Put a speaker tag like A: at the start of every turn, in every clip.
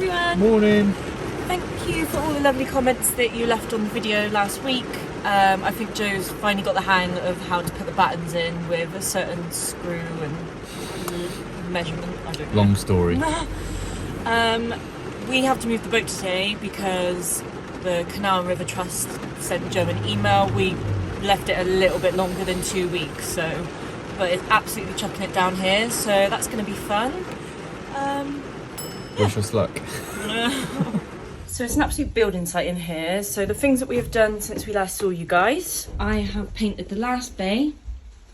A: everyone!
B: Morning!
A: Thank you for all the lovely comments that you left on the video last week. I think Joe's finally got the hang of how to put the battens in with a certain screw and measurement. I don't know.
B: Long story.
A: We have to move the boat today because the Canal and River Trust sent Joe an email. We left it a little bit longer than 2 weeks, but it's absolutely chucking it down here, so that's going to be fun.
B: Wish us luck.
A: So it's an absolute building site in here. So the things that we have done since we last saw you guys, I have painted the last bay,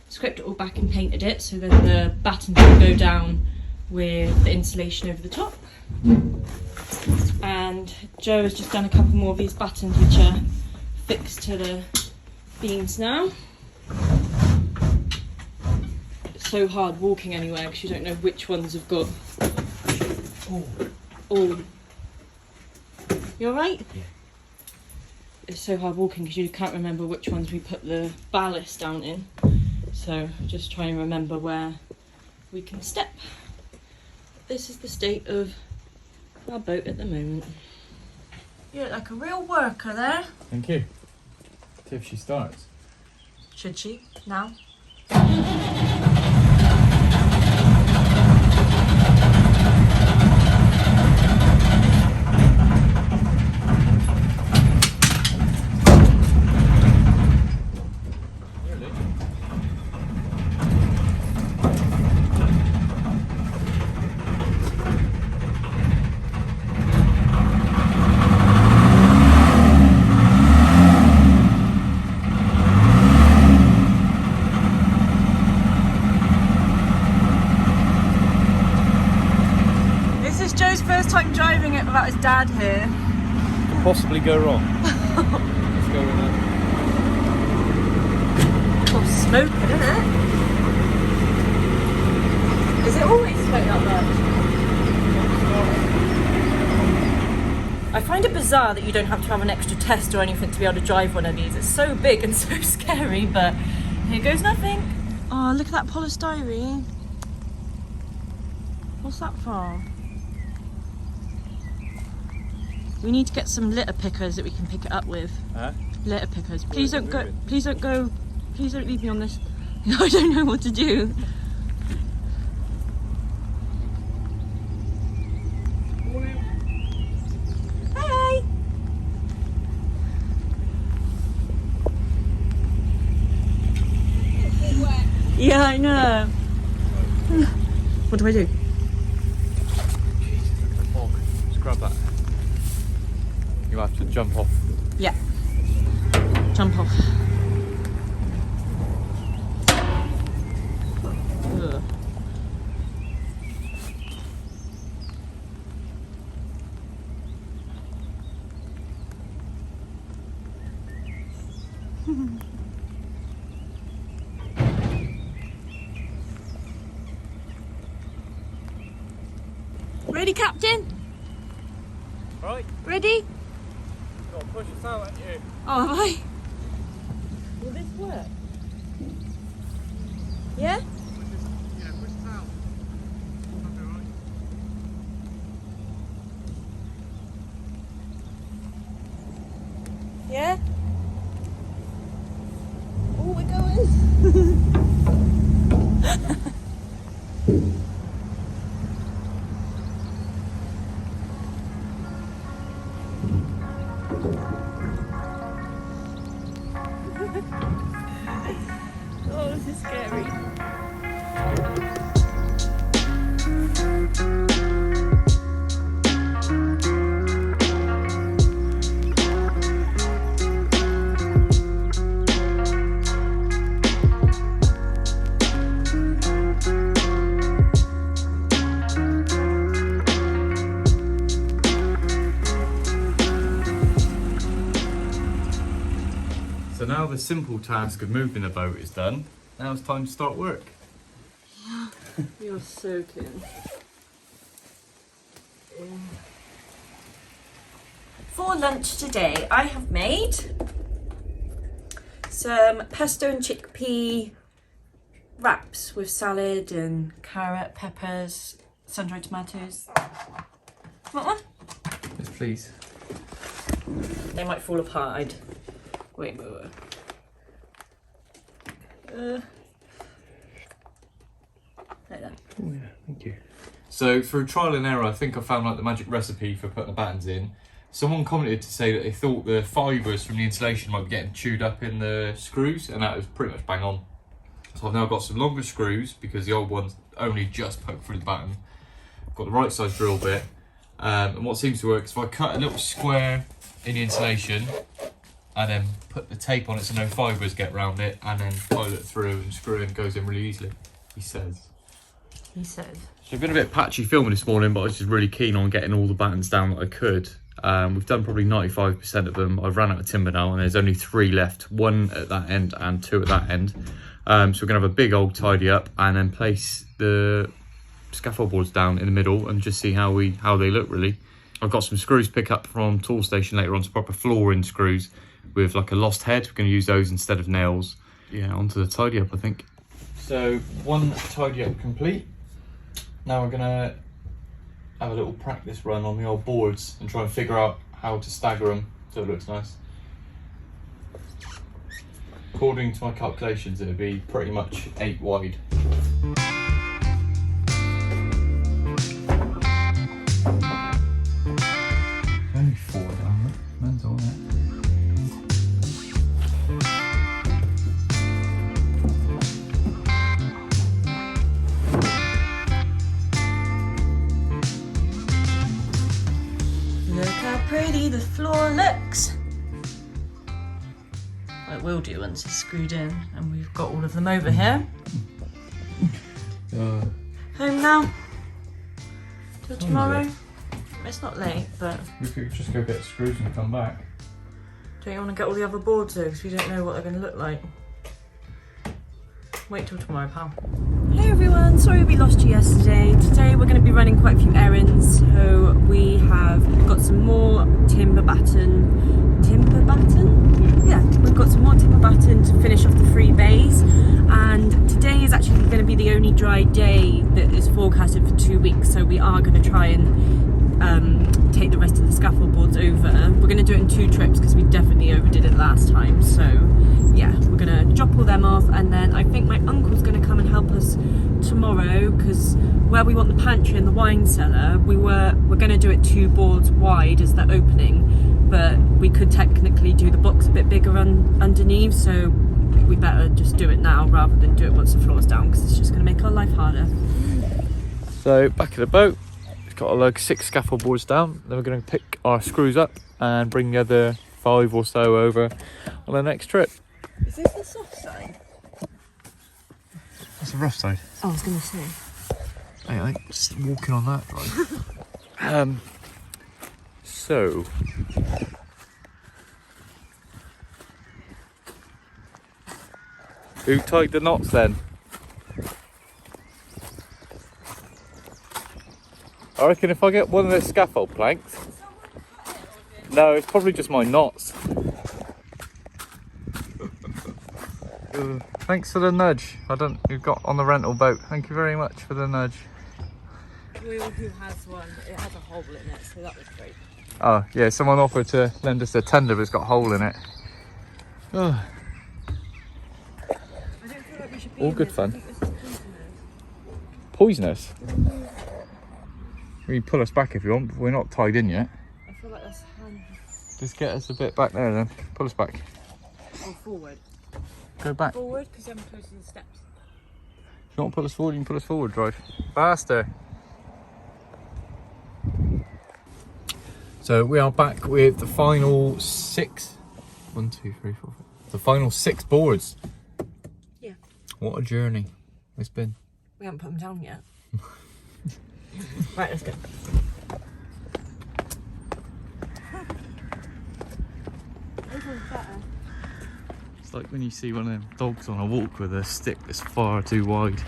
A: scraped it all back and painted it, so then the battens will go down with the insulation over the top. And Joe has just done a couple more of these battens which are fixed to the beams now. It's so hard walking anywhere because you don't know which ones have got all. You alright?
B: Yeah.
A: It's so hard walking because you can't remember which ones we put the ballast down in. So just try and remember where we can step. This is the state of our boat at the moment. You look like a real worker there.
B: Thank you. See if she starts.
A: Should she? Now? Joe's first time driving it without his dad here.
B: Could possibly go wrong. Let's go with that.
A: Oh, smoking, isn't it? Is it always smoke that much? I find it bizarre that you don't have to have an extra test or anything to be able to drive one of these. It's so big and so scary, but here goes nothing. Oh, look at that polystyrene. What's that for? We need to get some litter pickers that we can pick it up with. Litter pickers. Please don't go. Please don't go. Please don't leave me on this. I don't know what to do. Hey. Yeah, I know. What do I do?
B: Jesus, look at the fog. Just grab that. You have to jump off.
A: Yeah. Jump off. Ugh. Ready, Captain?
B: Right.
A: Ready?
B: Got to push us out, haven't you?
A: Oh, have I? Will this work? Yeah?
B: Yeah, push us out. That'll be alright.
A: Yeah? Oh, we're going. Oh, this is scary.
B: So now the simple task of moving the boat is done. Now it's time to start work.
A: You're soaking. For lunch today, I have made some pesto and chickpea wraps with salad and carrot, peppers, sun-dried tomatoes. Want one?
B: please.
A: They might fall apart. Wait. There then.
B: Oh yeah, thank you. So through trial and error, I think I found like the magic recipe for putting the battens in. Someone commented to say that they thought the fibres from the insulation might be getting chewed up in the screws, and that was pretty much bang on. So I've now got some longer screws because the old ones only just poke through the batten. I've got the right size drill bit, and what seems to work is if I cut a little square in the insulation and then put the tape on it so no fibres get around it, and then file it through and screw it and goes in really easily, he says.
A: He said.
B: So I've been a bit patchy filming this morning, but I was just really keen on getting all the battens down that I could. We've done probably 95% of them. I've run out of timber now and there's only 3 left, 1 at that end and 2 at that end. So we're gonna have a big old tidy up and then place the scaffold boards down in the middle and just see how they look really. I've got some screws to pick up from Tool Station later on, some proper flooring screws with like a lost head. We're gonna use those instead of nails. Yeah, onto the tidy up I think. So 1 tidy up complete. Now we're gonna have a little practice run on the old boards and try and figure out how to stagger them so it looks nice. According to my calculations, it would be pretty much 8 wide. Only 4 down, mental, isn't it?
A: Pretty the floor looks. It will do once it's screwed in and we've got all of them over here. Home now. Till tomorrow. It's not late, but
B: we could just go get screws and come back.
A: Don't you want to get all the other boards though, because we don't know what they're going to look like. Wait till tomorrow, pal. Hey everyone, sorry we lost you yesterday. Today we're going to be running quite a few errands. So we have got some more timber batten? Yeah, we've got some more timber batten to finish off the 3 bays. And today is actually going to be the only dry day that is forecasted for 2 weeks. So we are going to try and take the rest of the scaffold boards over. We're going to do it in 2 trips because we definitely overdid it last time. So yeah, we're going to drop all them off, and then I think my uncle's going to come and help us tomorrow, because where we want the pantry and the wine cellar, we're going to do it 2 boards wide as the opening, but we could technically do the box a bit bigger underneath, so we better just do it now rather than do it once the floor's down, because it's just going to make our life harder.
B: So back of the boat, it's got like 6 scaffold boards down. Then we're going to pick our screws up and bring the other 5 or so over on the next trip.
A: Is this the soft side?
B: That's the rough side.
A: Oh, I was going to say.
B: Hey, I think just walking on that, right? So who tied the knots then? I reckon if I get one of those scaffold planks. No, it's probably just my knots. Thanks for the nudge. You've got on the rental boat. Thank you very much for the nudge.
A: Who has one? It has a hole in it, so that was great.
B: Oh yeah, someone offered to lend us a tender, but it's got a hole in it. Oh.
A: I don't feel like we should be
B: All
A: in
B: good
A: this.
B: fun.
A: I think this is
B: Poisonous?
A: poisonous.
B: You can pull us back if you want, but we're not tied in yet.
A: I feel like that's hand
B: Just get us a bit back there then. Pull us back.
A: or forward.
B: Go back.
A: Forward, because I'm close to the steps.
B: If you want to pull us forward, you can pull us forward, drive. Faster. So we are back with the final 6. 1, 2, 3, 4, 5. The final 6 boards.
A: Yeah.
B: What a journey it's been.
A: We haven't put them down yet. Right, let's go.
B: It's like when you see one of them dogs on a walk with a stick that's far too wide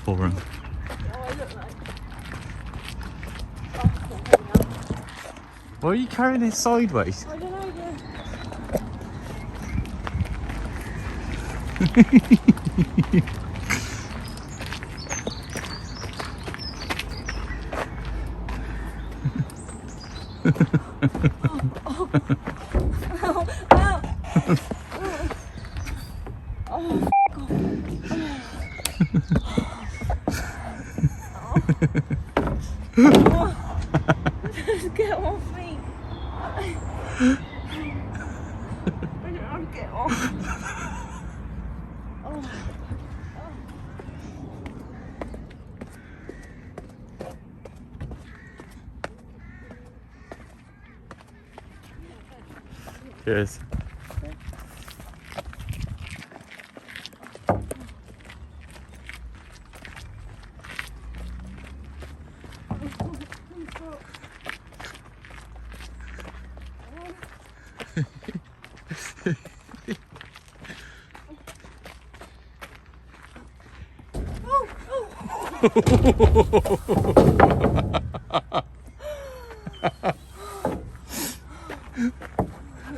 B: for him.
A: Oh, I look like.
B: Why are you carrying it sideways?
A: I don't know. Oh, God. Just get off me. Get off. Oh.
B: Cheers.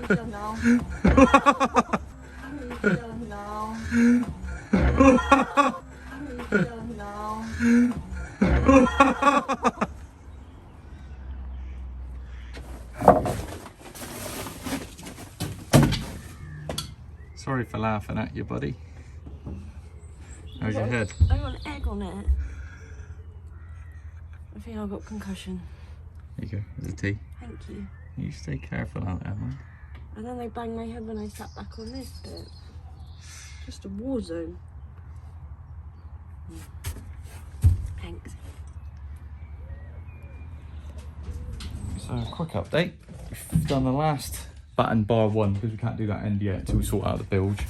A: Done now. Done now. Done now.
B: Sorry for laughing at you, buddy. How's your head?
A: I got an egg on it. I think I got concussion.
B: There you go, there's a tea.
A: Thank you.
B: You stay careful out there, man.
A: And then I banged my head when I sat back on this bit. Just a war zone. Thanks.
B: So, quick update. We've done the last batten bar one because we can't do that end yet until we sort out the bilge.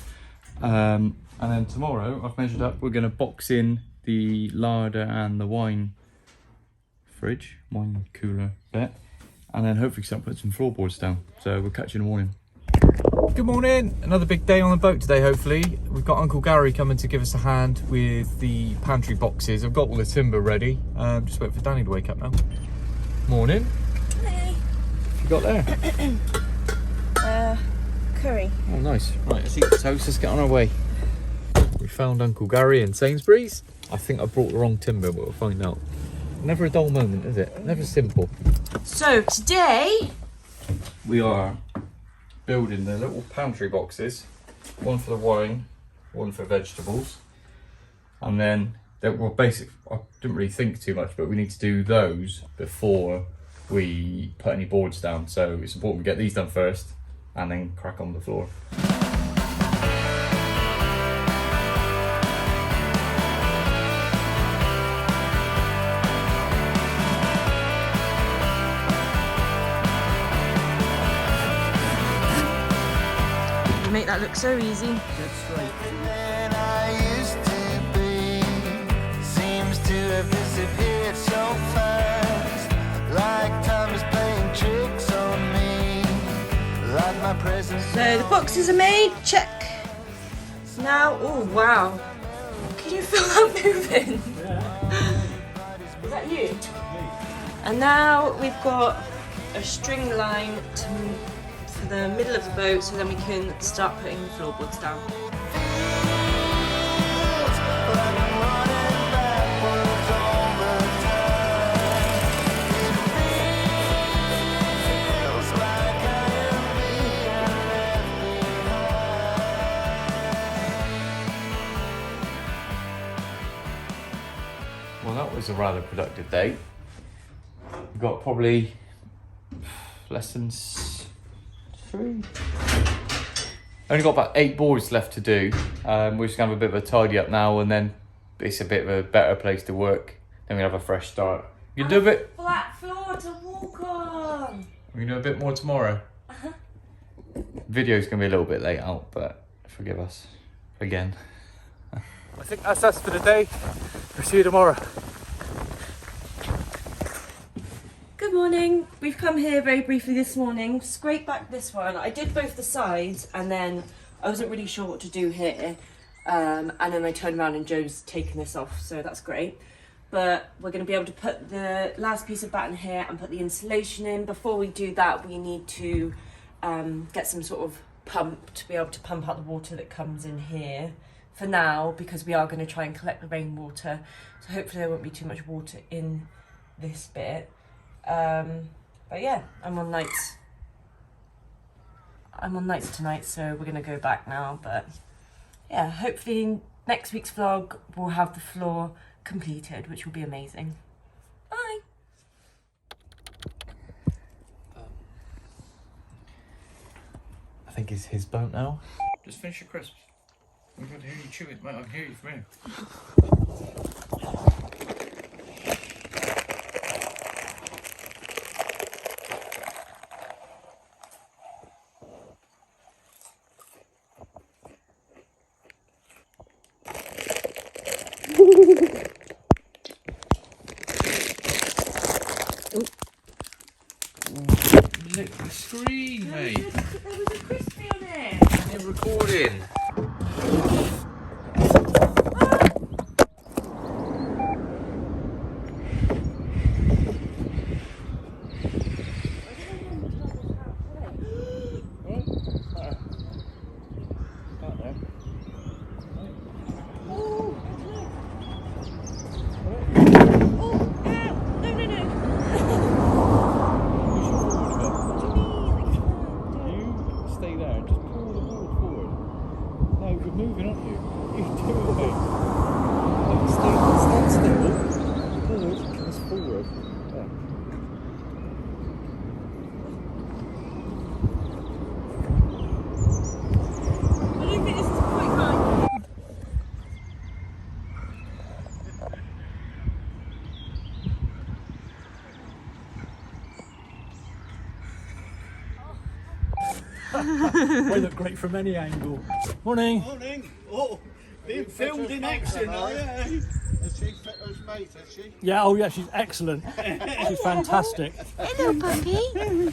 B: And then tomorrow, I've measured up, we're going to box in the larder and the wine fridge, wine cooler bit. And then hopefully start putting some floorboards down. So we'll catch you in the morning. Good morning. Another big day on the boat today, hopefully. We've got Uncle Garry coming to give us a hand with the pantry boxes. I've got all the timber ready. Just waiting for Danny to wake up now. Morning.
A: Hey.
B: What you got there?
A: Curry.
B: Oh, nice. Right, let's eat the toast. Let's get on our way. We found Uncle Garry in Sainsbury's. I think I brought the wrong timber, but we'll find out. Never a dull moment, is it? Never simple.
A: So today
B: We are building the little pantry boxes. One for the wine, one for vegetables. And then, well, basic, I didn't really think too much, but we need to do those before we put any boards down. So it's important we get these done first and then crack on the floor.
A: make that look so easy.
C: That's right. I used to be seems to have disappeared so fast. Like time is playing tricks on me. Like my presence.
A: So the boxes are made. Check. Now, oh wow. Can you feel that moving? Is that you? And now we've got a string line for the middle of the boat, so then we can start putting the floorboards down.
B: Well, that was a rather productive day. We've got probably lessons 3. Only got about 8 boards left to do. We're just gonna have a bit of a tidy up now, and then it's a bit of a better place to work. Then we have a fresh start. You can do a bit.
A: Flat floor to walk on.
B: We can do a bit more tomorrow. Video's gonna be a little bit late out, but forgive us again. I think that's us for the day. We'll see you tomorrow.
A: Good morning. We've come here very briefly this morning, scrape back this one. I did both the sides and then I wasn't really sure what to do here. And then I turned around and Joe's taken this off, so that's great. But we're going to be able to put the last piece of batten here and put the insulation in. Before we do that, we need to get some sort of pump to be able to pump out the water that comes in here for now, because we are going to try and collect the rainwater. So hopefully there won't be too much water in this bit. But yeah, I'm on nights tonight, so we're gonna go back now, but yeah, hopefully next week's vlog we'll have the floor completed, which will be amazing. Bye.
B: I think it's his boat now. Just finish your crisps. I'm going to hear you chew it, mate. I can hear you from here. Lick the screen, mate.
A: There was a crispy on it.
B: You're recording.
D: They look great from any angle. Morning.
E: Morning. Oh, being filmed in action, are you?
C: Is she Fitter's mate, is she?
D: Yeah, oh yeah, she's excellent. She's fantastic.
F: Hello, puppy.